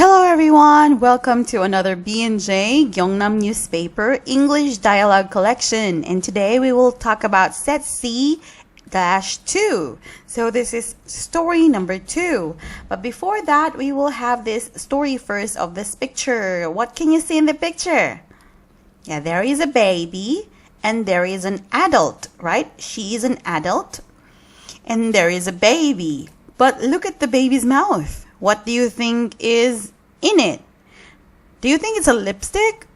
Hello everyone, welcome to another BNJ Kyungnam newspaper English dialogue collection, and today we will talk about set C-2. So this is story number 2. But before that, we will have this story first of this picture. What can you see in the picture? Yeah, there is a baby and there is an adult, right? She is an adult and there is a baby. But look at the baby's mouth. What do you think is in it? Do you think it's a lipstick?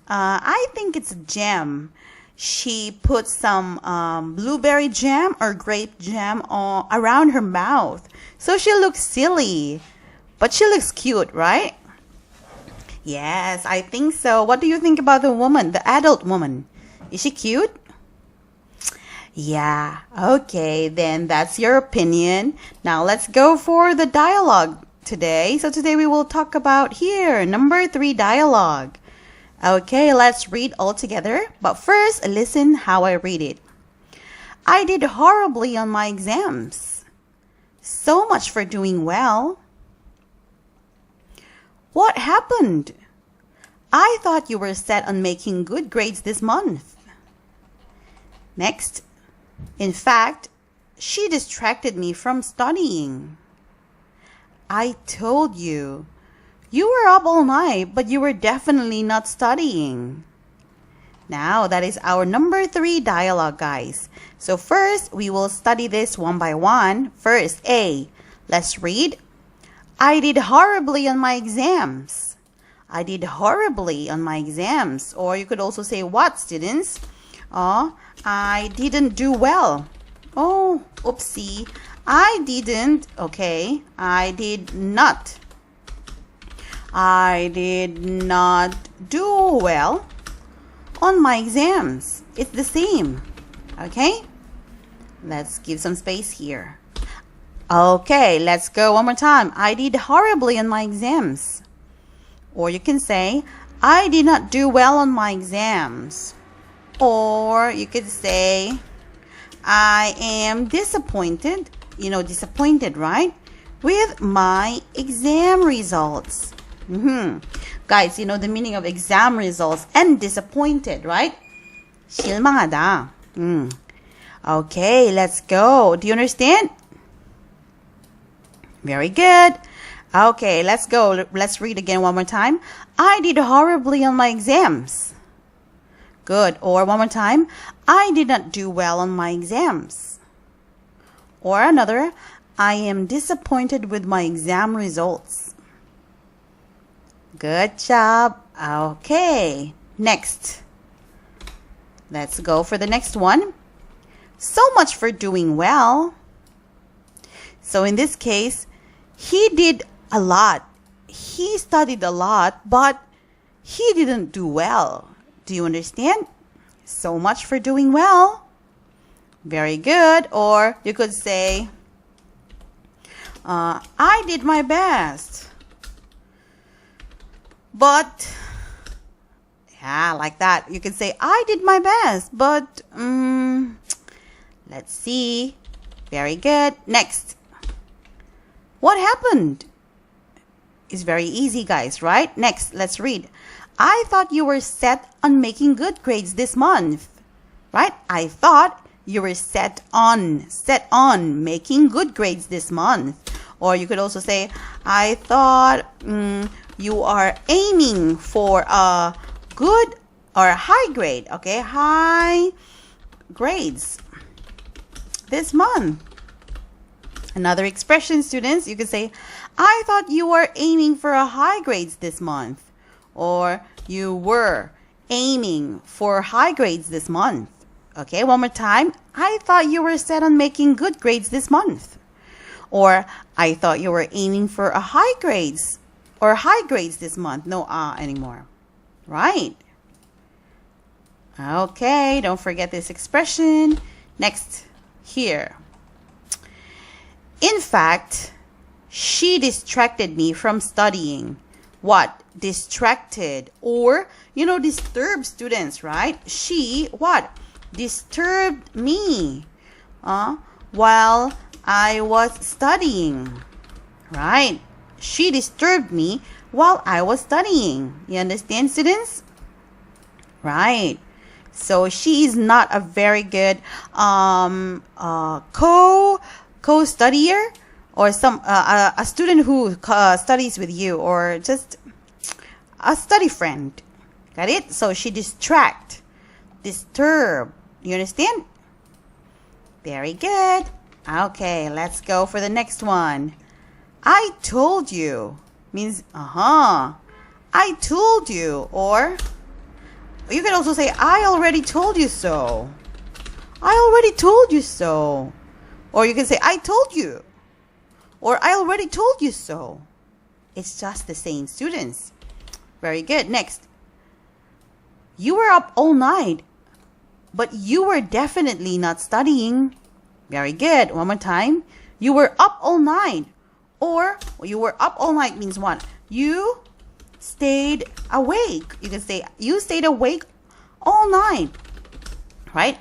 I think it's a jam. She put some blueberry jam or grape jam around her mouth. So she looks silly. But she looks cute, right? Yes, I think so. What do you think about the woman, the adult woman? Is she cute? Yeah, okay, then that's your opinion. Now let's go for the dialogue today. So today we will talk about here, number 3 dialogue. Okay, let's read all together. But first, listen how I read it. I did horribly on my exams. So much for doing well. What happened? I thought you were set on making good grades this month. Next. In fact, she distracted me from studying. I told you. You were up all night, but you were definitely not studying. Now, that is our number 3 dialogue, guys. So first, we will study this one by one. First, A. Let's read. I did horribly on my exams. I did horribly on my exams. Or you could also say what, students? I didn't do well. Oh, oopsie. I didn't. Okay. I did not do well on my exams. It's the same. Okay? Let's give some space here. Okay, let's go one more time. I did horribly on my exams. Or you can say, I did not do well on my exams. Or you could say, I am disappointed. You know, disappointed, right? With my exam results. Guys, you know the meaning of exam results and disappointed, right? 실망하다. Okay, let's go. Do you understand? Very good. Okay, let's go. Let's read again one more time. I did horribly on my exams. Good. Or one more time. I did not do well on my exams. Or another. I am disappointed with my exam results. Good job. Okay. Next. Let's go for the next one. So much for doing well. So in this case, he did a lot. He studied a lot, but he didn't do well. Do you understand? So much for doing well. Very good. Or you could say, I did my best. But, yeah, like that. You can say, I did my best, but, let's see. Very good. Next. What happened? It's very easy, guys, right? Next, let's read. I thought you were set on making good grades this month, right? I thought you were set on making good grades this month. Or you could also say, I thought you are aiming for a good or a high grade, okay? High grades this month. Another expression, students, you could say, I thought you were aiming for a high grades this month. Or you were aiming for high grades this month. Okay, one more time. I thought you were set on making good grades this month. Or I thought you were aiming for a high grades or high grades this month. No anymore. Right. Okay, don't forget this expression. Next, here. In fact, she distracted me from studying. What? Distracted or, you know, disturb students, right? She, what? Disturbed me while I was studying, right? she disturbed me while I was studying. You understand, students? Right. So she is not a very good co-studier, or a student who studies with you, or just a study friend. Got it? So she disturb. You understand? Very good. Okay, let's go for the next one. I told you means I told you, or you can also say I already told you so. I already told you so. Or you can say I told you, or I already told you so. It's just the same, students. Very good. Next. You were up all night, but you were definitely not studying. Very good. One more time. You were up all night. Or you were up all night means what? You stayed awake. You can say you stayed awake all night. Right?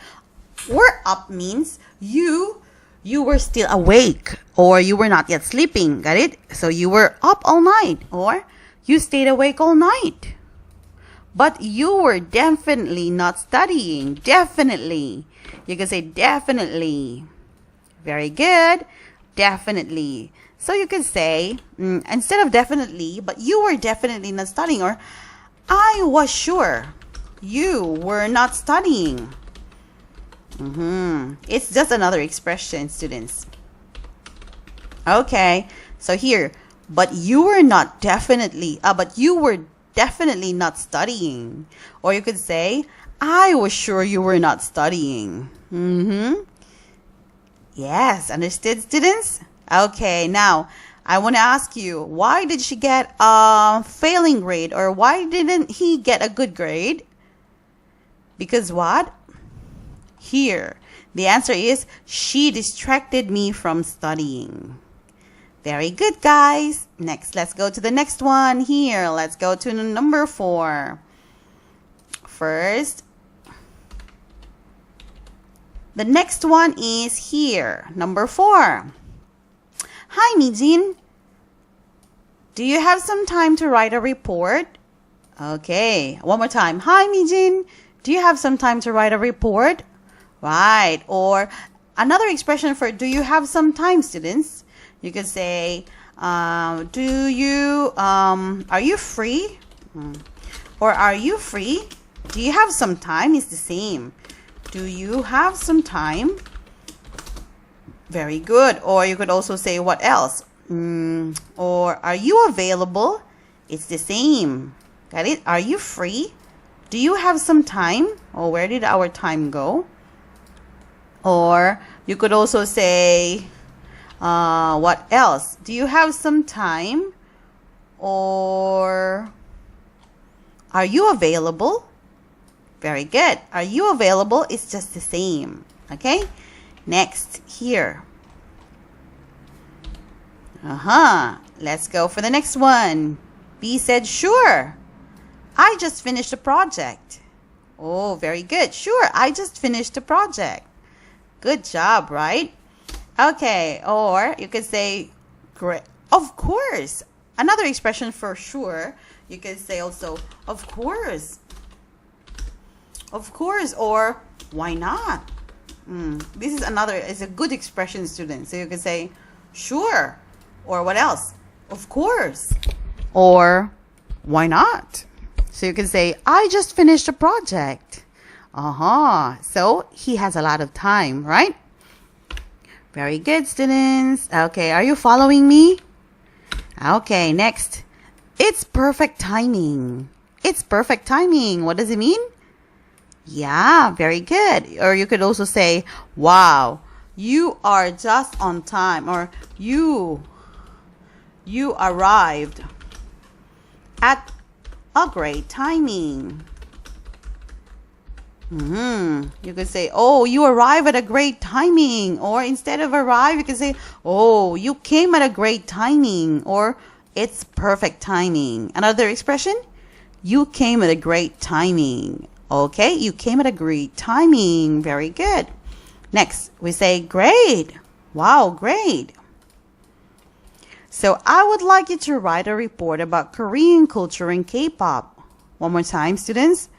Were up means you were still awake, or you were not yet sleeping. Got it? So you were up all night, or you stayed awake all night. But you were definitely not studying. Definitely. You can say definitely. Very good. Definitely. So you can say, instead of definitely, but you were definitely not studying, or I was sure you were not studying. It's just another expression, students. Okay. So here, but you were definitely not studying. Or you could say, I was sure you were not studying. Yes, understood, students? Okay, now I want to ask you, why did she get a failing grade, or why didn't he get a good grade? Because what? Here, the answer is she distracted me from studying. Very good, guys. Next, let's go to the next one here. Let's go to number 4. First, the next one is here. Number 4. Hi, Mijin. Do you have some time to write a report? Okay, one more time. Hi, Mijin. Do you have some time to write a report? Right. Or another expression for do you have some time, students? You could say, are you free? Or are you free? Do you have some time is the same. Do you have some time? Very good. Or you could also say what else? Or are you available? It's the same. Got it? Are you free? Do you have some time? Or where did our time go? Or you could also say, what else? Do you have some time? Or are you available? Very good. Are you available? It's just the same. Okay? Next, here. Let's go for the next one. B said, sure. I just finished a project. Oh, very good. Sure, I just finished a project. Good job, right? Okay, or you could say, great. Of course. Another expression for sure, you can say also, of course. Of course, or why not? This is a good expression, students. So you can say, sure, or what else? Of course, or why not? So you can say, I just finished a project. So he has a lot of time, right? Very good, students. Okay, are you following me? Okay, next. It's perfect timing. It's perfect timing. What does it mean? Yeah, very good. Or you could also say, wow, you are just on time. Or you arrived at a great timing. You could say, oh, you arrive at a great timing. Or instead of arrive, you could say, oh, you came at a great timing. Or it's perfect timing. Another expression, you came at a great timing. Okay, you came at a great timing. Very good. Next, we say great. Wow, great. So I would like you to write a report about Korean culture and K-pop. One more time, students.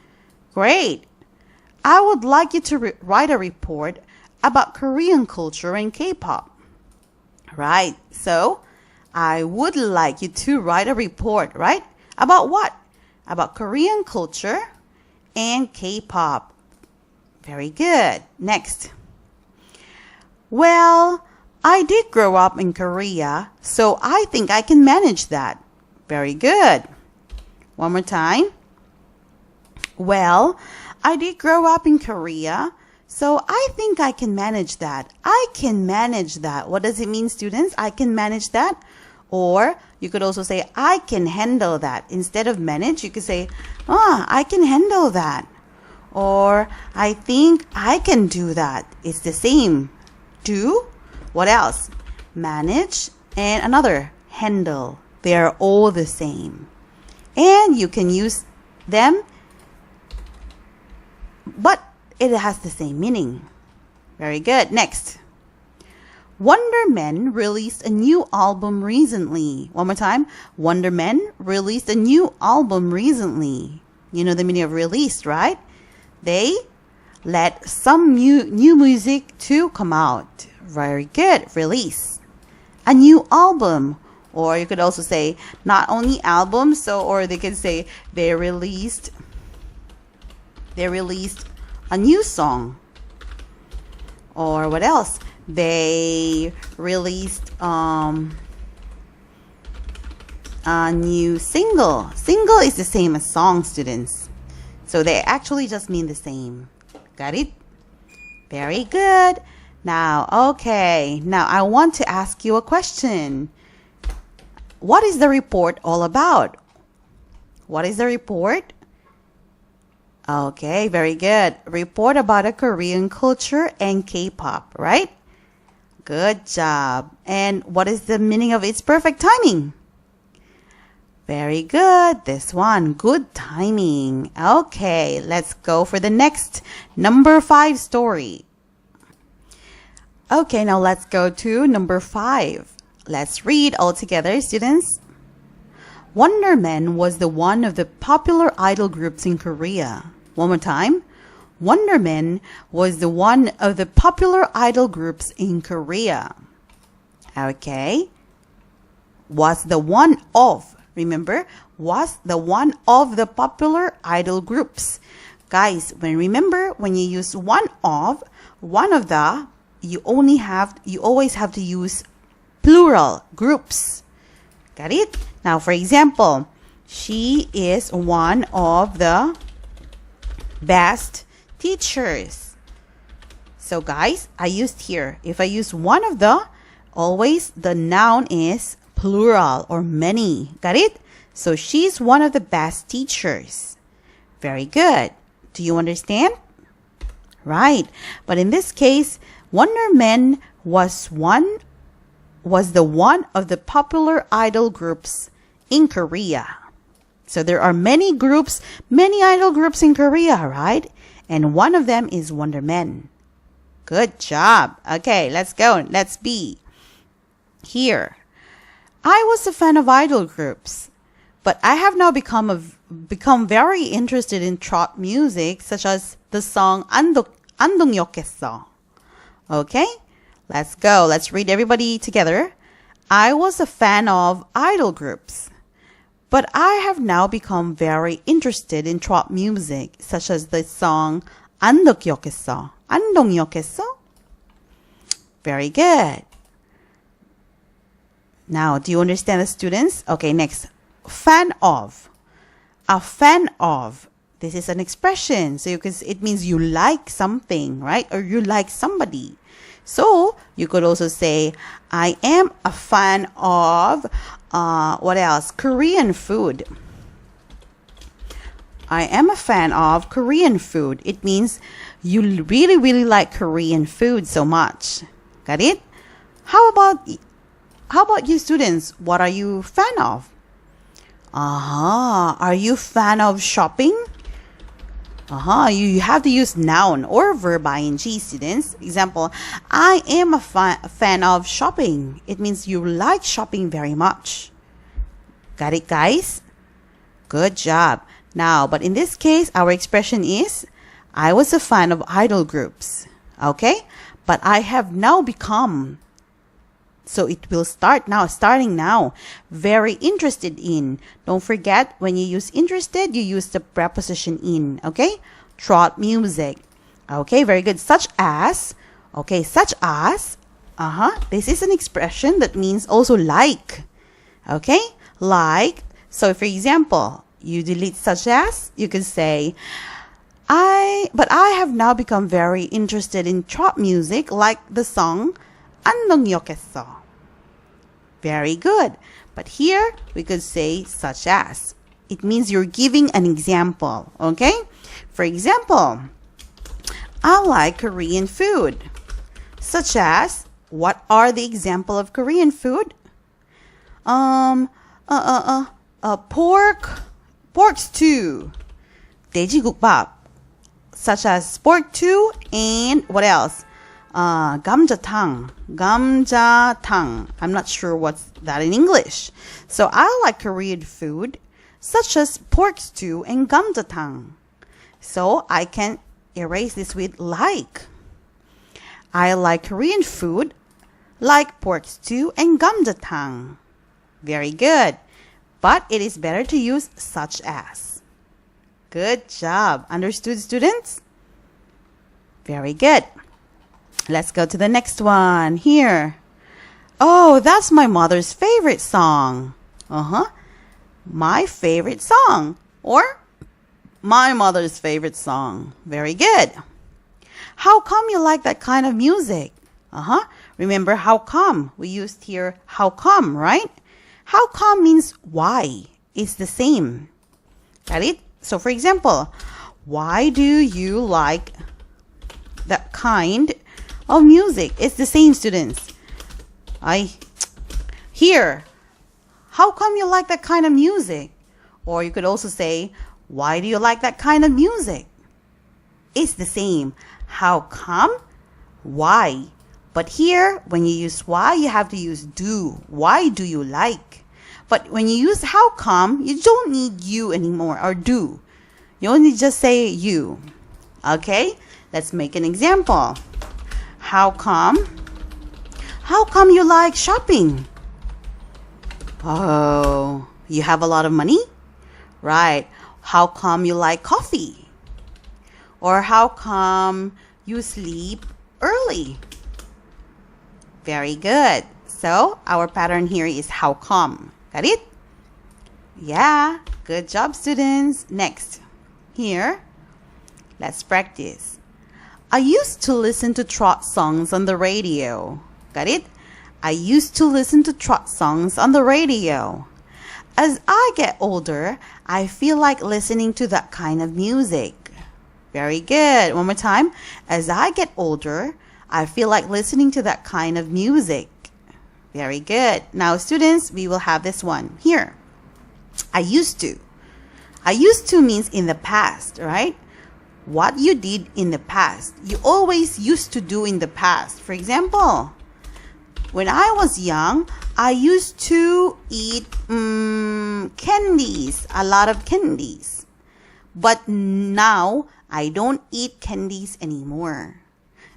Great. I would like you to write a report about Korean culture and K-pop. Right. So I would like you to write a report, right? About what? About Korean culture and K-pop. Very good. Next. Well, I did grow up in Korea, so I think I can manage that. Very good. One more time. Well, I did grow up in Korea, so I think I can manage that. I can manage that. What does it mean, students? I can manage that. Or you could also say, I can handle that. Instead of manage, you could say, I can handle that. Or I think I can do that. It's the same. Do. What else? Manage and another, handle. They are all the same. And you can use them, but it has the same meaning. Very good. Next. Wonder Men released a new album recently. One more time. Wonder Men released a new album recently. You know the meaning of released, right? They let some new music to come out. Very good. Release. A new album. Or you could also say not only album, or they could say they released a new song. Or what else? They released a new single. Single is the same as song, students. So they actually just mean the same. Got it? Very good. Now, okay. Now I want to ask you a question. What is the report all about? What is the report? Okay, very good. Report about a Korean culture and K-pop, right? Good job. And what is the meaning of its perfect timing? Very good. This one, good timing. Okay, let's go for the next number 5 story. Okay, now let's go to number 5. Let's read all together, students. Wonder Men was the one of the popular idol groups in Korea. One more time. Wonder Men was the one of the popular idol groups in Korea. Okay. Was the one of, remember, was the one of the popular idol groups. Guys, when you use one of the, you always have to use plural groups. Got it? Now, for example, she is one of the best teachers. So guys, I used here, if I use one of the, always the noun is plural or many. Got it? So she's one of the best teachers. Very good. Do you understand? Right. But in this case, Wonder Men was the one of the popular idol groups in Korea. So there are many groups, many idol groups in Korea, right? And one of them is Wonder Men. Good job. Okay, let's go. Let's be here. I was a fan of idol groups, but I have now become very interested in trot music, such as the song 안동역했어. Okay, let's go. Let's read everybody together. I was a fan of idol groups, but I have now become very interested in trot music, such as the song 안동역했어. 안동역했어? Very good. Now, do you understand the students? Okay, next. Fan of. A fan of. This is an expression. So it means you like something, right? Or you like somebody. So you could also say, I am a fan of, what else? Korean food. I am a fan of Korean food. It means you really, really like Korean food so much. Got it? How about you students? What are you fan of? Are you fan of shopping? You have to use noun or verb ing, students. Example, I am a fan of shopping. It means you like shopping very much. Got it, guys? Good job. Now, but in this case, our expression is, I was a fan of idol groups. Okay? But I have now become, so it will start now, starting now, very interested in. Don't forget, when you use interested, you use the preposition in. Okay? Trot music. Okay, very good. Such as. Okay, such as. This is an expression that means also like. Okay? Like. So, for example, you delete such as, you can say, but I have now become very interested in trot music like the song 안녕 기억했어. Very good. But here we could say such as. It means you're giving an example. Okay? For example, I like Korean food. Such as, what are the example of Korean food? Pork stew. 돼지국밥. Such as pork stew and what else? 감자탕. I'm not sure what's that in English. So I like Korean food such as pork stew and 감자탕. So I can erase this with like. I like Korean food like pork stew and 감자탕. Very good. But it is better to use such as. Good job. Understood, students? Very good. Let's go to the next one. Here. Oh, that's my mother's favorite song. My favorite song. Or my mother's favorite song. Very good. How come you like that kind of music? Remember how come? We used here how come, right? How come means why. It's the same. Got it? So for example, why do you like that kind of music? It's the same, students. Here, how come you like that kind of music? Or you could also say, why do you like that kind of music? It's the same. How come? Why? But here, when you use why, you have to use do. Why do you like? But when you use how come, you don't need you anymore or do. You only just say you. Okay? Let's make an example. How come? How come you like shopping? Oh, you have a lot of money? Right. How come you like coffee? Or how come you sleep early? Very good. So our pattern here is how come. Got it? Yeah. Good job, students. Next. Here. Let's practice. I used to listen to trot songs on the radio. Got it? I used to listen to trot songs on the radio. As I get older, I feel like listening to that kind of music. Very good. One more time. As I get older, I feel like listening to that kind of music. Very good. Now, students, we will have this one here. I used to. I used to means in the past, right? What you did in the past. You always used to do in the past. For example, when I was young, I used to eat candies, a lot of candies. But now, I don't eat candies anymore.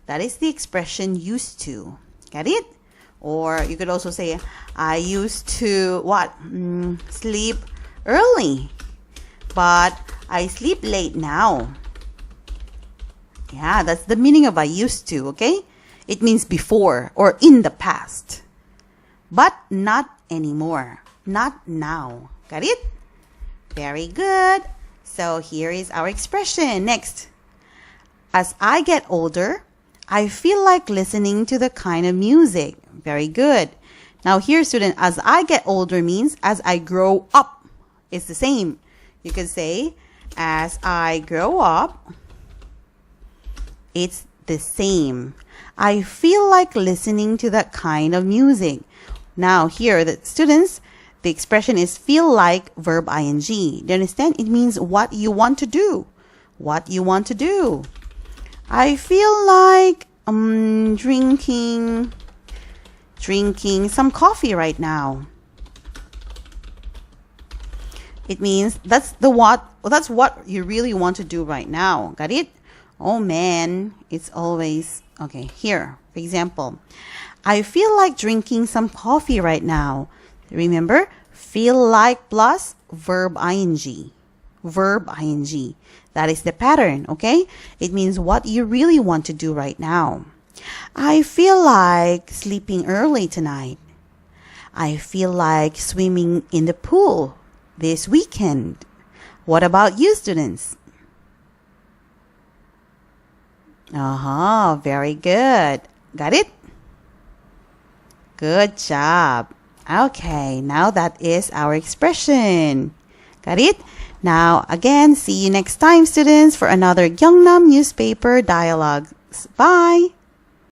That is the expression used to. Get it? Or you could also say, I used to, sleep early. But I sleep late now. Yeah, that's the meaning of I used to, okay? It means before or in the past. But not anymore. Not now. Got it? Very good. So here is our expression. Next. As I get older, I feel like listening to the kind of music. Very good. Now here, student, as I get older means as I grow up. It's the same. You can say, as I grow up, it's the same. I feel like listening to that kind of music. Now here, the students, the expression is feel like verb ing. Do you understand? It means what you want to do. what you want to do. I feel like drinking some coffee right now. It means that's what you really want to do right now. Got it? Oh man, it's always okay. Here, for example, I feel like drinking some coffee right now. Remember, feel like plus verb ing. Verb ing. That is the pattern, okay? It means what you really want to do right now. I feel like sleeping early tonight. I feel like swimming in the pool this weekend. What about you, students? Very good. Got it? Good job. Okay, now that is our expression. Got it? Now, again, see you next time, students, for another Kyungnam newspaper dialogue. Bye!